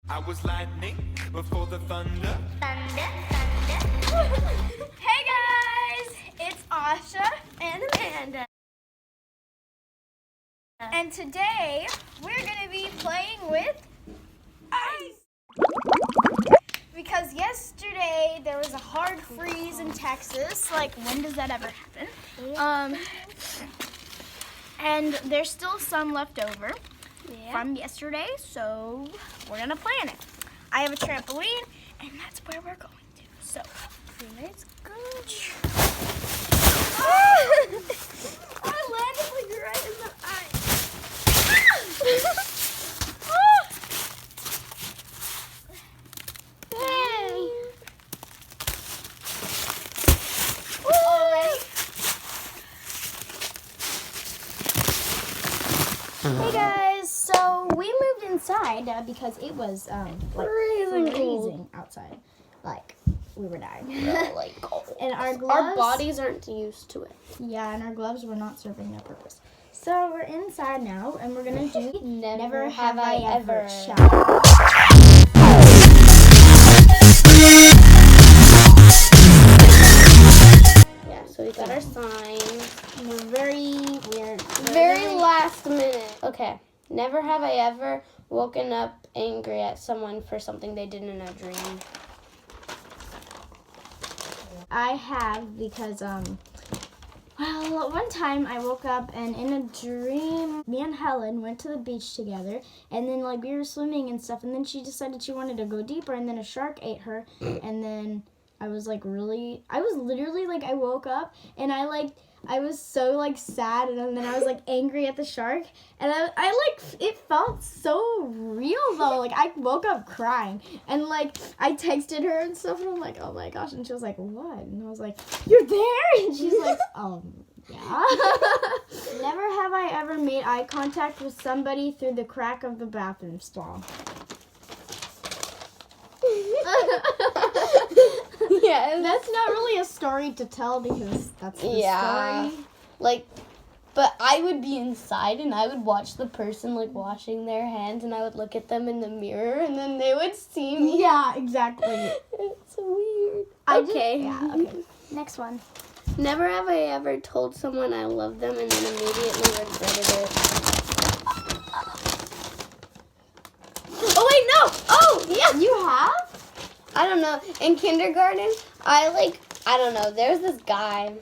I was lightning before the thunder. Hey guys, it's Asha and Amanda. And today we're going to be playing with ice. Because yesterday there was a hard freeze in Texas. Like, when does that ever happen? And there's still some left over from yesterday, so we're going to play in it. I have a trampoline, and that's where we're going to. So, let's go. I landed like right in the eye. Hey guys, so we moved inside because it was freezing outside. Like, we were dying. Really cold. And our gloves, Our bodies aren't used to it. yeah, and our gloves were not serving their purpose. So we're inside now, and we're gonna do Never Have I Ever shower. Yeah, so we got our signs. We're we're Very last minute. Okay. Never have I ever woken up angry at someone for something they did in a dream. I have because well, one time I woke up and in a dream, me and Helen went to the beach together, and then like we were swimming and stuff, and then she decided she wanted to go deeper, and then a shark ate her, and then I was literally like, I woke up and I was so like sad, and then I was like angry at the shark, and I it felt so real though. Like, I woke up crying, and like I texted her and stuff, and I'm like, oh my gosh, and she was like, what? And I was like, you're there? And she's like, yeah. Never have I ever made eye contact with somebody through the crack of the bathroom stall. Yeah, That's not really a story to tell because that's the story. Like, but I would be inside and I would watch the person like washing their hands, and I would look at them in the mirror, and then they would see me. Yeah, exactly. It's weird. Okay. Next one. Never have I ever told someone I love them and then immediately regretted it. Oh wait, no! Oh yeah, You have? I don't know. In kindergarten, I don't know. There's this guy.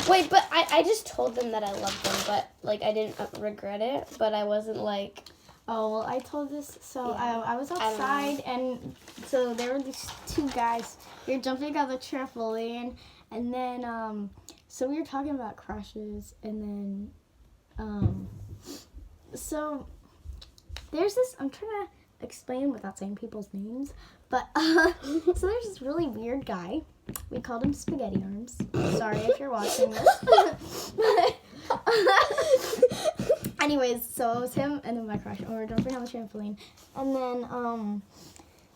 Wait, but I just told them that I loved them, but like I didn't regret it. But I wasn't like. Oh, well, I told this. So Yeah. I was outside, and so there were these two guys. We were jumping on the trampoline, and then so we were talking about crushes, and then so there's this. I'm trying to explain without saying people's names, but so there's this really weird guy. We called him Spaghetti Arms. Sorry if you're watching this. Anyways, so it was him and then my crush, and we were jumping on the trampoline, and then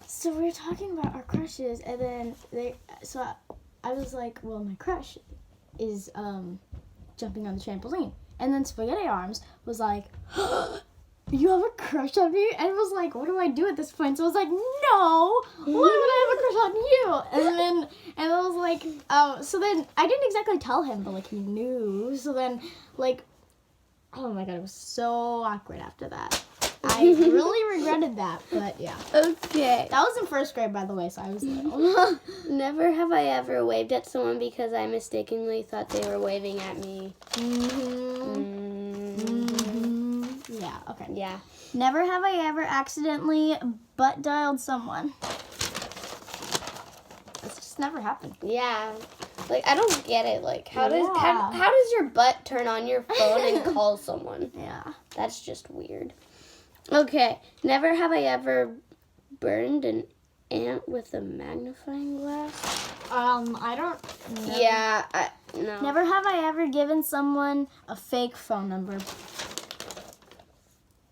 so we were talking about our crushes, and then I was like, well, my crush is jumping on the trampoline, and then Spaghetti Arms was like, you have a crush on me? And it was like, what do I do at this point? So I was like, no, why would I have a crush on you? And I was like, so then I didn't exactly tell him, but like he knew. So then like, oh my god, it was so awkward after that. I really regretted that, but yeah. Okay. That was in first grade, by the way, so I was little. Never have I ever waved at someone because I mistakenly thought they were waving at me. Yeah, okay. Yeah. Never have I ever accidentally butt dialed someone. That's just never happened. Yeah. Like, I don't get it. Like, how Yeah. does your butt turn on your phone and call someone? Yeah. That's just weird. Okay. Never have I ever burned an ant with a magnifying glass. I don't know. Yeah. No. Never have I ever given someone a fake phone number.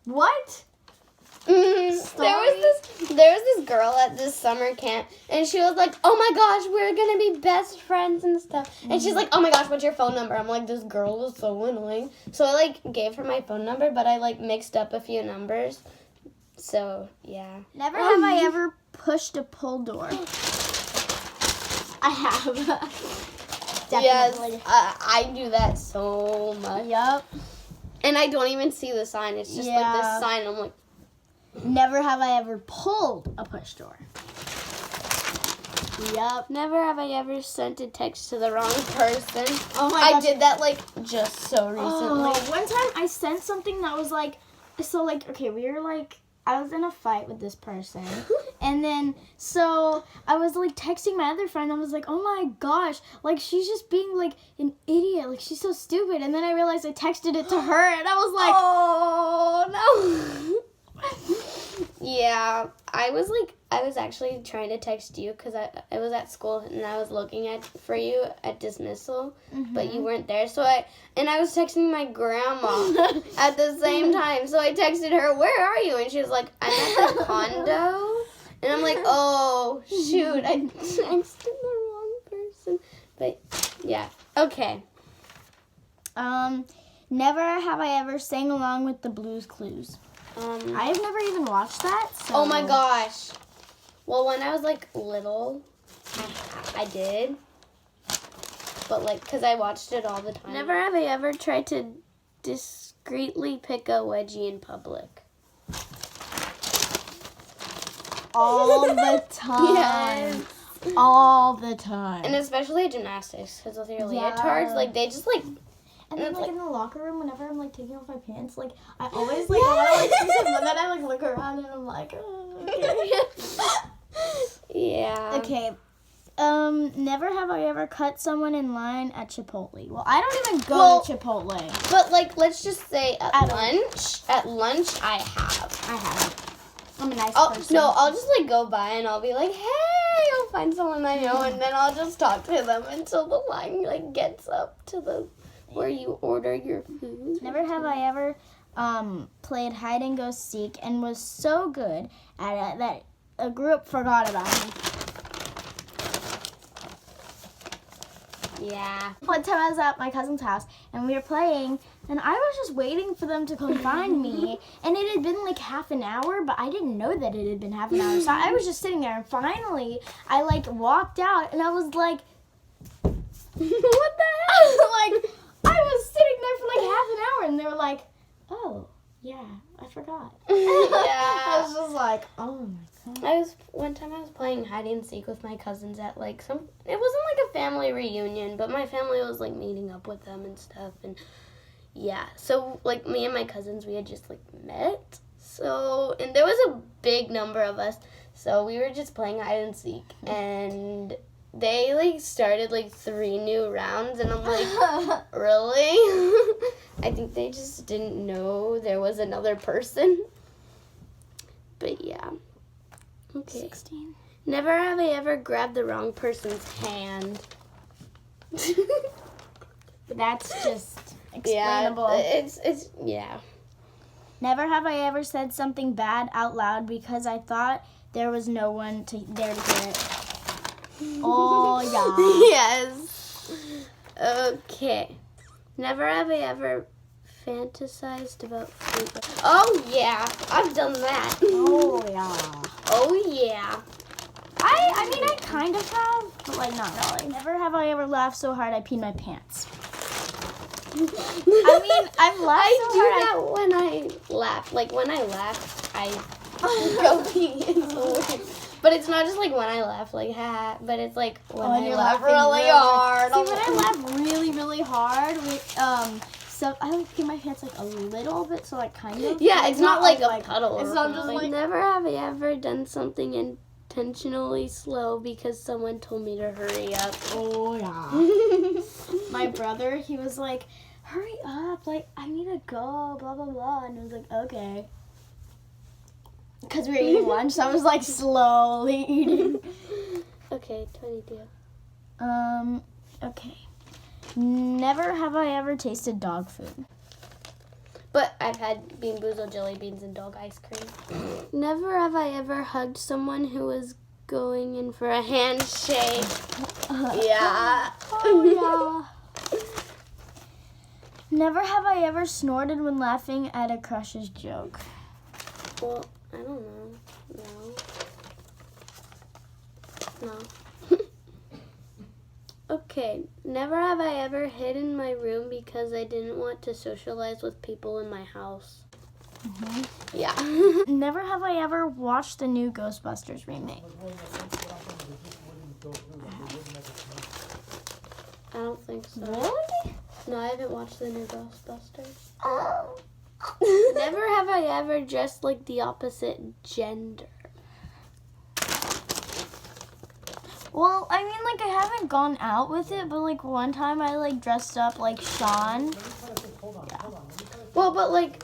What? There was this girl at this summer camp, and she was like, oh my gosh, we're gonna be best friends and stuff. And she's like, oh my gosh, what's your phone number? I'm like, this girl was so annoying. So I like gave her my phone number, but I like mixed up a few numbers. So, yeah. Never have I ever pushed a pull door. I have. Yes, Definitely. I do that so much. Yup. And I don't even see the sign. It's just like Yeah. this sign. I'm like, Never have I ever pulled a push door. Yup. never have I ever sent a text to the wrong person. Oh my I gosh. did that like just so recently. Oh, one time I sent something that was like, so like, okay, we were like, I was in a fight with this person. And then, so I was like texting my other friend. I was like, oh my gosh, like she's just being like an idiot. Like she's so stupid. And then I realized I texted it to her and I was like, Oh no. Yeah, I was actually trying to text you because I was at school and I was looking for you at dismissal, but you weren't there. So I was texting my grandma at the same time. So I texted her, "Where are you?" And she was like, "I'm at the condo." And I'm like, "Oh shoot, I texted the wrong person." But yeah, okay. Never have I ever sang along with the Blues Clues. I've never even watched that. So. Oh my gosh. Well, when I was like little, I did. But like, because I watched it all the time. Never have I ever tried to discreetly pick a wedgie in public. All the time. Yes. All the time. And especially at gymnastics, because with your leotards, like, they just like... And then, like, in the locker room, whenever I'm, like, taking off my pants, like, I always, like, want to, like, see something, and then I, like, look around, and I'm like, oh, okay. Yeah. Okay. Never have I ever cut someone in line at Chipotle. Well, I don't even go to Chipotle. But, like, let's just say I at lunch, I have. I haven't. I'm a nice person. No, I'll just, like, go by, and I'll be like, hey, I'll find someone I know, and then I'll just talk to them until the line, like, gets up to the... where you order your food. Never have I ever played hide and go seek and was so good at it that a group forgot about me. Yeah. One time I was at my cousin's house and we were playing and I was just waiting for them to come find me and it had been like half an hour, but I didn't know that it had been half an hour. So I was just sitting there and finally I like walked out and I was like, what the hell? Like, I was sitting there for like half an hour and they were like, oh, yeah, I forgot. I was just like, oh my god. One time I was playing hide and seek with my cousins at like it wasn't like a family reunion, but my family was like meeting up with them and stuff. And yeah, so like me and my cousins, we had just like met. So, and there was a big number of us. So we were just playing hide and seek and they, like, started, like, 3 new rounds, and I'm like, really? I think they just didn't know there was another person. But, yeah. Okay. 16. Never have I ever grabbed the wrong person's hand. That's just explainable. Yeah. Never have I ever said something bad out loud because I thought there was no one there to hear it. Oh, yeah. Yes. Okay. Never have I ever fantasized about food. Oh, yeah. I've done that. Oh, yeah. Oh, yeah. I mean, I kind of have, but, like, not really. Never have I ever laughed so hard I peed my pants. I mean, I've laughed I so do hard. that when I laugh. Like, when I laugh, I go pee in the way. But it's not just like when I laugh, like, ha, but it's like when I you're laugh laughing really hard. See, when I laugh really, really hard, so I like pee my pants like a little bit, so like kind of. Yeah, like, it's not like a like, puddle. It's or not just something. like. Never have I ever done something intentionally slow because someone told me to hurry up. Oh yeah. My brother, he was like, "Hurry up! Like I need to go." Blah blah blah, and I was like, "Okay." Because we were eating lunch, so I was like slowly eating. Okay, 22. Okay. Never have I ever tasted dog food. But I've had Bean Boozled jelly beans and dog ice cream. Never have I ever hugged someone who was going in for a handshake. Yeah. Oh yeah. Never have I ever snorted when laughing at a crush's joke. Well, I don't know. No. Okay, never have I ever hid in my room because I didn't want to socialize with people in my house. Yeah. Never have I ever watched the new Ghostbusters remake. I don't think so. Really? No, I haven't watched the new Ghostbusters. Oh. Never have I ever dressed like the opposite gender. Well, I mean, like, I haven't gone out with it, but, like, one time I, like, dressed up like Sean. Well, but like,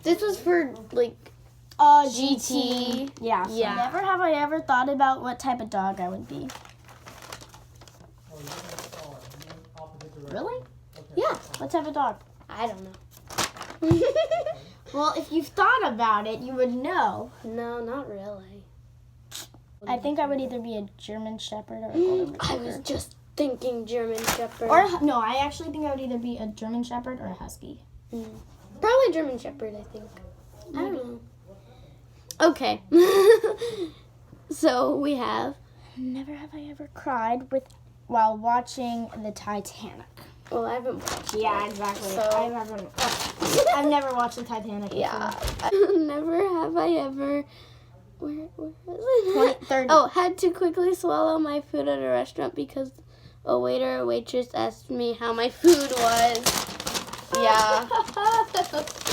this was for like GT. Yeah. So Yeah. never have I ever thought about what type of dog I would be. Really? Yeah. What type of dog? I don't know. Well, if you've thought about it, you would know. No, not really. I think I would either be a German Shepherd or a Golden I Retriever. was just thinking German Shepherd. Or, no, I actually think I would either be a German Shepherd or a Husky. Probably German Shepherd, I think. I don't know. Okay. So we have. Never have I ever cried while watching the Titanic. Well, I haven't watched. Yeah, exactly. So- I haven't. I've never watched the Titanic. Yeah. before. Never have I ever. Where was it? 30. Oh, had to quickly swallow my food at a restaurant because a waiter or waitress asked me how my food was. Yeah.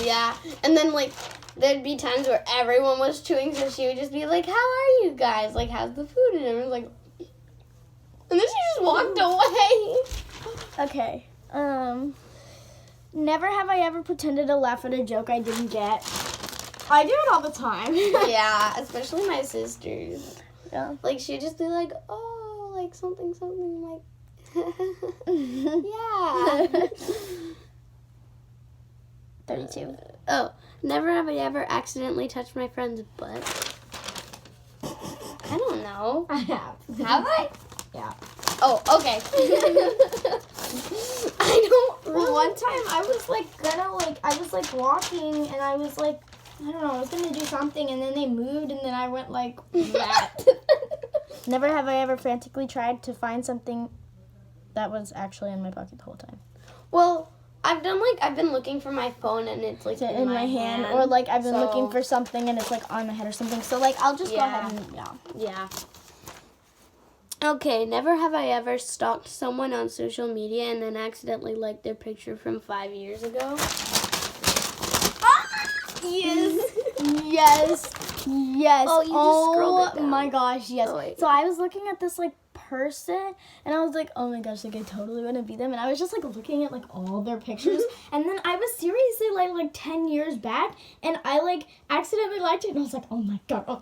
Yeah. And then, like, there'd be times where everyone was chewing, so she would just be like, how are you guys? Like, how's the food? And everyone's like, and then she just walked away. Okay. Never have I ever pretended to laugh at a joke I didn't get. I do it all the time. Yeah, especially my sisters. Yeah. Like, she'd just be like, oh, like, something, like, yeah. 32. Oh, never have I ever accidentally touched my friend's butt. I don't know. I have. Have I? Yeah. Oh, okay. I don't Well, one time I was walking and I was like, I don't know, I was gonna do something and then they moved and then I went like that. Never have I ever frantically tried to find something that was actually in my pocket the whole time. Well, I've been looking for my phone and it's like In my hand. Or like I've been looking for something and it's like on my head or something. So like I'll just go ahead and Yeah. Okay, never have I ever stalked someone on social media and then accidentally liked their picture from 5 years ago. Yes. Yes. Yes. Oh, you just scrolled it down. My gosh, yes. Oh, wait. So I was looking at this like person and I was like, oh my gosh, like I totally want to be them. And I was just like looking at like all their pictures. And then I was seriously like 10 years back and I like accidentally liked it and I was like, oh my god.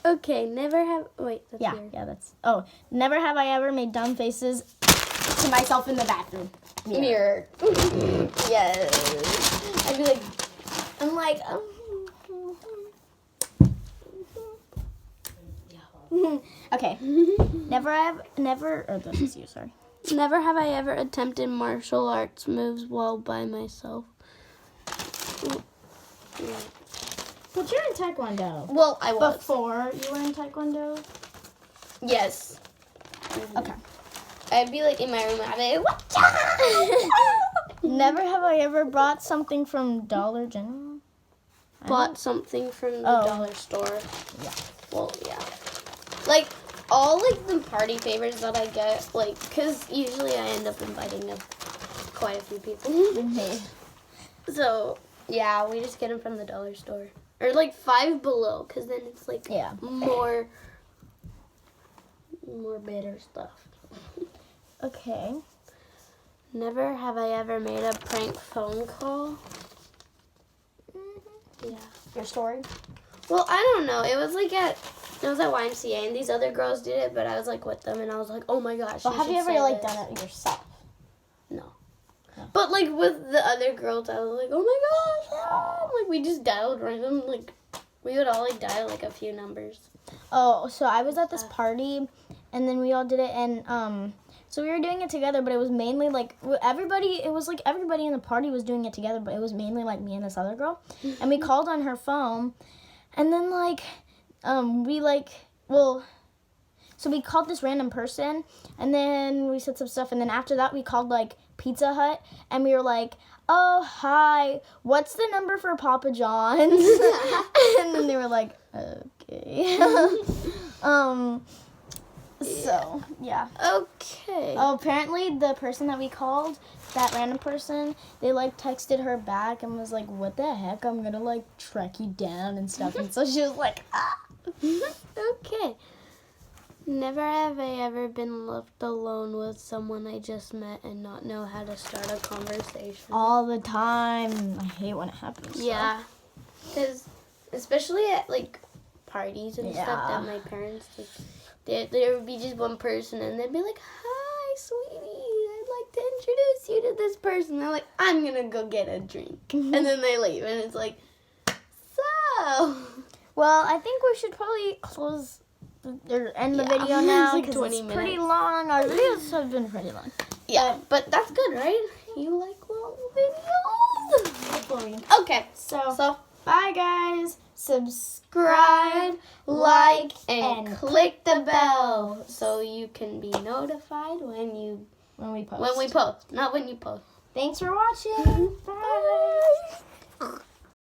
Okay, never have. Wait, that's Yeah, yours. yeah, that's. Oh, never have I ever made dumb faces to myself in the bathroom. Mirror. Yes. I'd be like, I'm like, okay. Or this is you, sorry. Never have I ever attempted martial arts moves while by myself. But you're in Taekwondo. Well, I was. Before you were in Taekwondo? Yes. Okay. I'd be like in my room and I'd be like, "Whatcha?" Never have I ever bought something from Dollar General. Bought something from the Oh. dollar store. Yeah. Well, yeah. Like, all, like, the party favors that I get, like, because usually I end up inviting quite a few people. So, yeah, we just get them from the dollar store. Or, like, Five Below, because then it's, like, Yeah. more better stuff. Okay. Never have I ever made a prank phone call. Yeah. Your story? Well, I don't know. It was at YMCA, and these other girls did it, but I was, like, with them, and I was like, oh, my gosh. Well, have you ever, like, done it yourself? No. Oh. But, like, with the other girls, I was like, oh, my gosh. Ah. Like, we just dialed random, like, we would all, like, dial, like, a few numbers. Oh, so I was at this party, and then we all did it, and So we were doing it together, but it was mainly like everybody in the party was doing it together, but it was mainly like me and this other girl. And we called on her phone, and then so we called this random person, and then we said some stuff, and then after that we called like Pizza Hut, and we were like, oh, hi, what's the number for Papa John's? And then they were like, okay. So, yeah. Okay. Oh, apparently the person that we called, that random person, they like texted her back and was like, what the heck, I'm gonna like track you down and stuff. And so she was like, ah. Okay. Never have I ever been left alone with someone I just met and not know how to start a conversation. All the time. I hate when it happens. so. Yeah. Because especially at like parties and stuff Yeah. that my parents like, there would be just one person and they'd be like, hi, sweetie, I'd like to introduce you to this person. They're like, I'm going to go get a drink. And then they leave and it's like, so. Well, I think we should probably end the Yeah. video It's now like because 20 it's pretty minutes. long. Our videos have been pretty long. Yeah, but that's good, right? You like long videos? Okay, so Bye, guys. subscribe, like, and click the bell so you can be notified when When we post. we post, not when you post. Thanks for watching. Bye.